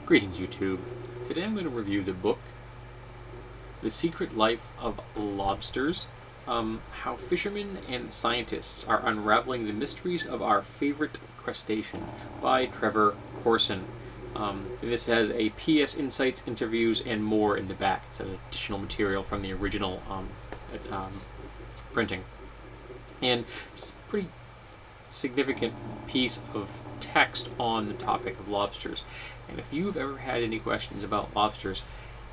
Greetings, YouTube. Today I'm going to review the book, The Secret Life of Lobsters, how fishermen and scientists are unraveling the mysteries of our favorite crustacean, by Trevor Corson. This has a PS Insights, interviews, and more in the back. It's an additional material from the original printing. And it's a pretty significant piece of text on the topic of lobsters. And if you've ever had any questions about lobsters,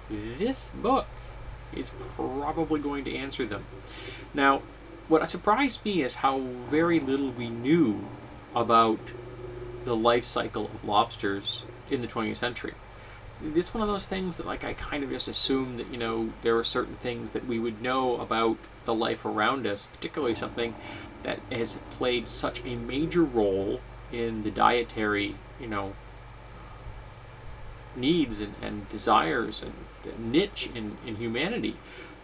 this book is probably going to answer them. Now, what surprised me is how very little we knew about the life cycle of lobsters in the 20th century. It's one of those things that, I kind of just assumed that, there are certain things that we would know about the life around us, particularly something that has played such a major role in the dietary, needs and desires and niche in humanity.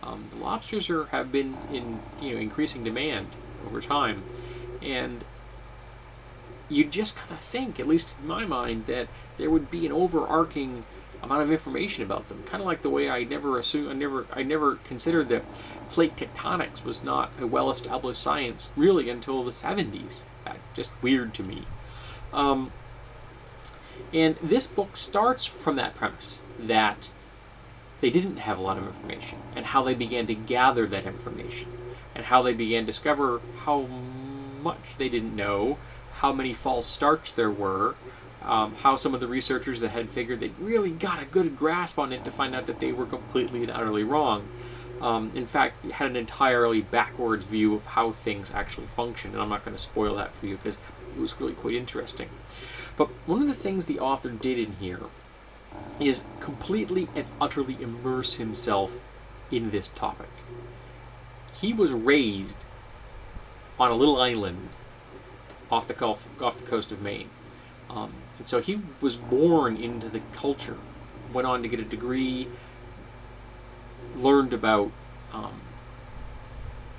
The lobsters have been in increasing demand over time, and you just kind of think, at least in my mind, that there would be an overarching amount of information about them. Kind of like the way I never considered that plate tectonics was not a well-established science really until the 70s. That's just weird to me. And this book starts from that premise that they didn't have a lot of information, and how they began to gather that information, and how they began to discover how much they didn't know, how many false starts there were, how some of the researchers that had figured they really got a good grasp on it to find out that they were completely and utterly wrong. In fact, had an entirely backwards view of how things actually function, and I'm not going to spoil that for you because it was really quite interesting. But one of the things the author did in here is completely and utterly immerse himself in this topic. He was raised on a little island off the coast of Maine. And so he was born into the culture, went on to get a degree, learned about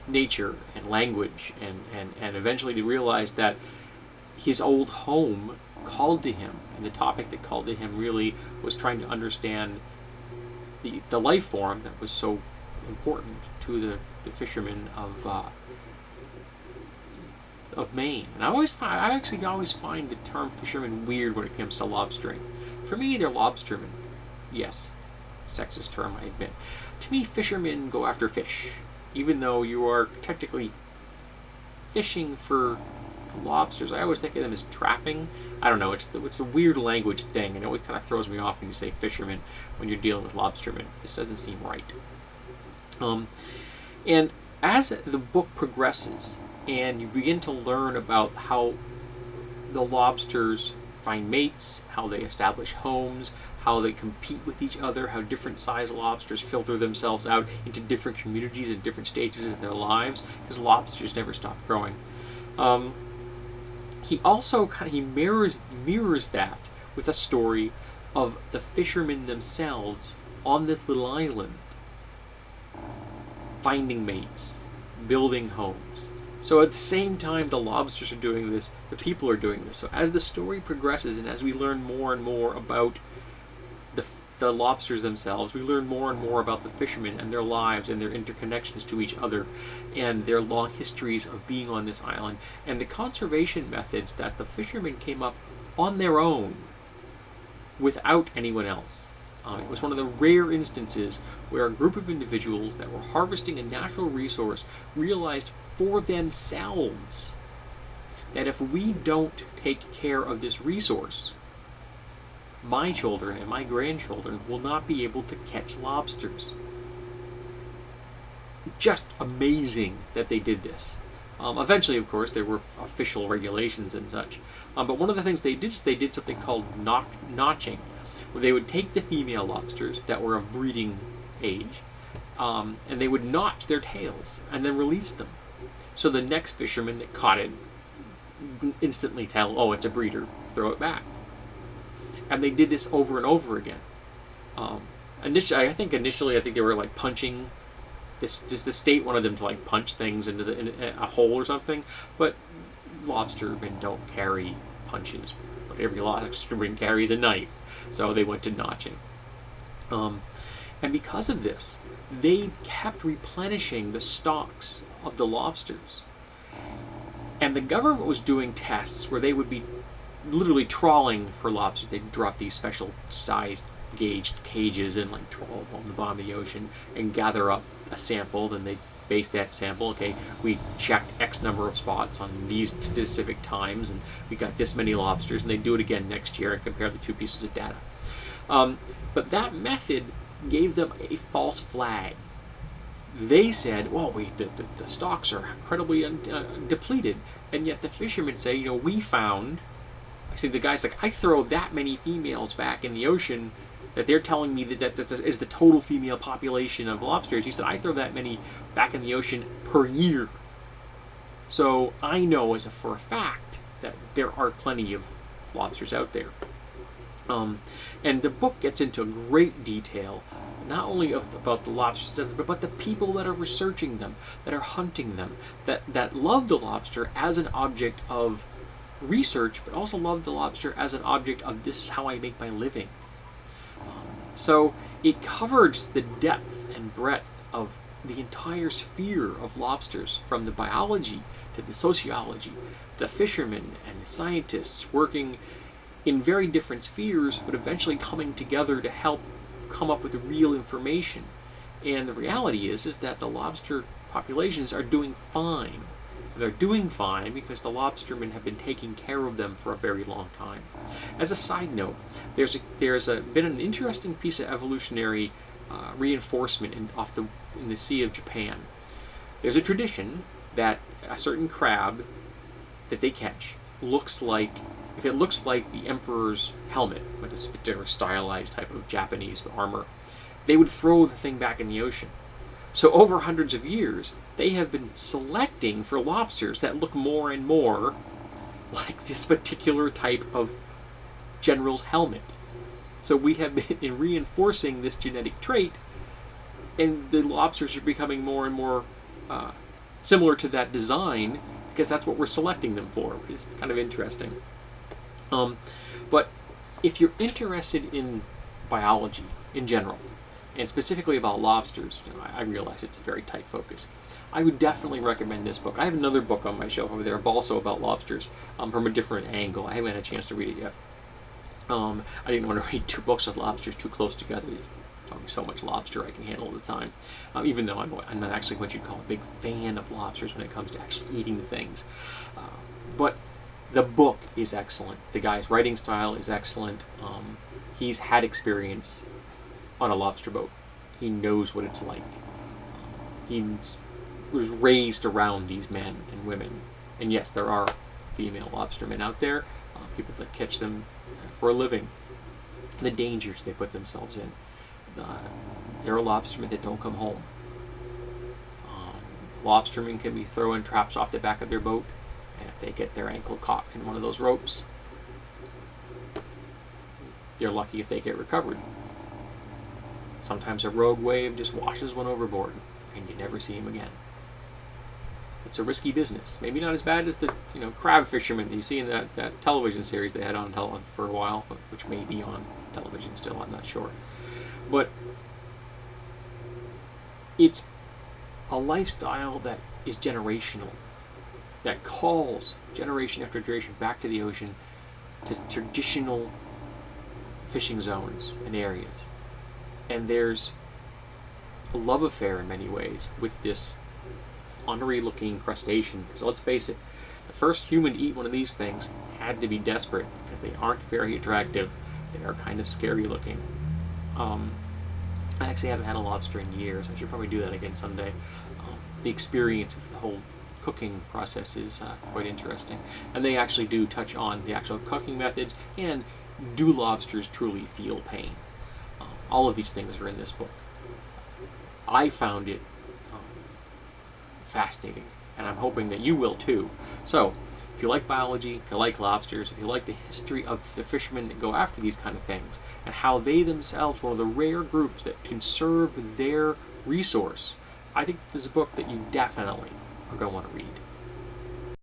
nature and language, and eventually to realize that his old home called to him, and the topic that called to him really was trying to understand the life form that was so important to the fishermen of Maine. And I actually always find the term fisherman weird when it comes to lobstering. For me, they're lobstermen. Yes, sexist term, I admit. To me, fishermen go after fish, even though you are technically fishing for lobsters. I always think of them as trapping. I don't know, it's a weird language thing, and it always kind of throws me off when you say fishermen when you're dealing with lobstermen. This doesn't seem right. And as the book progresses, and you begin to learn about how the lobsters find mates, how they establish homes, how they compete with each other, how different size lobsters filter themselves out into different communities at different stages in their lives, because lobsters never stop growing. He also mirrors that with a story of the fishermen themselves on this little island, finding mates, building homes. So at the same time the lobsters are doing this, the people are doing this. So as the story progresses, and as we learn more and more about the lobsters themselves, we learn more and more about the fishermen and their lives and their interconnections to each other, and their long histories of being on this island, and the conservation methods that the fishermen came up on their own without anyone else. It was one of the rare instances where a group of individuals that were harvesting a natural resource realized for themselves that if we don't take care of this resource, my children and my grandchildren will not be able to catch lobsters. Just amazing that they did this. Eventually, of course, there were official regulations and such. But one of the things they did is they did something called notching, where they would take the female lobsters that were of breeding age, and they would notch their tails and then release them. So the next fisherman that caught it instantly tell, oh, it's a breeder, throw it back. And they did this over and over again. Initially, I think they were punching. The state wanted them to punch things into a hole or something, but lobstermen don't carry punches. but every lobsterman carries a knife. So they went to notching. And because of this, they kept replenishing the stocks of the lobsters. And the government was doing tests where they would be literally trawling for lobsters. They'd drop these special sized gauged cages and like trawl on the bottom of the ocean and gather up a sample. Then they'd base that sample. Okay, we checked X number of spots on these specific times and we got this many lobsters, and they'd do it again next year and compare the two pieces of data. But that method gave them a false flag. They said, well, the stocks are incredibly depleted. And yet the fishermen say, we found, I see the guy's like, I throw that many females back in the ocean that they're telling me that is the total female population of lobsters. He said, I throw that many back in the ocean per year. So I know for a fact that there are plenty of lobsters out there. And the book gets into great detail, not only about the lobsters, but the people that are researching them, that are hunting them, that love the lobster as an object of research, but also love the lobster as an object of this is how I make my living. So it covers the depth and breadth of the entire sphere of lobsters, from the biology to the sociology, the fishermen and the scientists working in very different spheres, but eventually coming together to help come up with the real information. And the reality is that the lobster populations are doing fine. They're doing fine because the lobstermen have been taking care of them for a very long time. As a side note, there's been an interesting piece of evolutionary reinforcement in the Sea of Japan. There's a tradition that a certain crab that they catch looks like, if it looks like the emperor's helmet, with a particular stylized type of Japanese armor, they would throw the thing back in the ocean. So over hundreds of years, they have been selecting for lobsters that look more and more like this particular type of general's helmet. So we have been reinforcing this genetic trait, and the lobsters are becoming more and more similar to that design, because that's what we're selecting them for, which is kind of interesting. But if you're interested in biology in general, and specifically about lobsters, I realize it's a very tight focus, I would definitely recommend this book. I have another book on my shelf over there, also about lobsters, from a different angle. I haven't had a chance to read it yet. I didn't want to read two books of lobsters too close together. There's only so much lobster I can handle at a time. Even though I'm not actually what you'd call a big fan of lobsters when it comes to actually eating the things. But the book is excellent. The guy's writing style is excellent. He's had experience on a lobster boat. He knows what it's like. He was raised around these men and women. And yes, there are female lobstermen out there, people that catch them for a living. The dangers they put themselves in. There are lobstermen that don't come home. Lobstermen can be throwing traps off the back of their boat, and if they get their ankle caught in one of those ropes, they're lucky if they get recovered. Sometimes a rogue wave just washes one overboard, and you never see him again. It's a risky business. Maybe not as bad as the crab fishermen that you see in that television series they had on television for a while, which may be on television still, I'm not sure. But it's a lifestyle that is generational, that calls generation after generation back to the ocean, to traditional fishing zones and areas. And there's a love affair in many ways with this ornery looking crustacean, because let's face it, the first human to eat one of these things had to be desperate, because they aren't very attractive. They are kind of scary looking. I actually haven't had a lobster in years. I should probably do that again someday. The experience of the whole cooking process is quite interesting, and they actually do touch on the actual cooking methods and do lobsters truly feel pain. All of these things are in this book. I found it fascinating, and I'm hoping that you will too. So, if you like biology, if you like lobsters, if you like the history of the fishermen that go after these kind of things, and how they themselves, one of the rare groups that conserve their resource, I think this is a book that you definitely are going to want to read.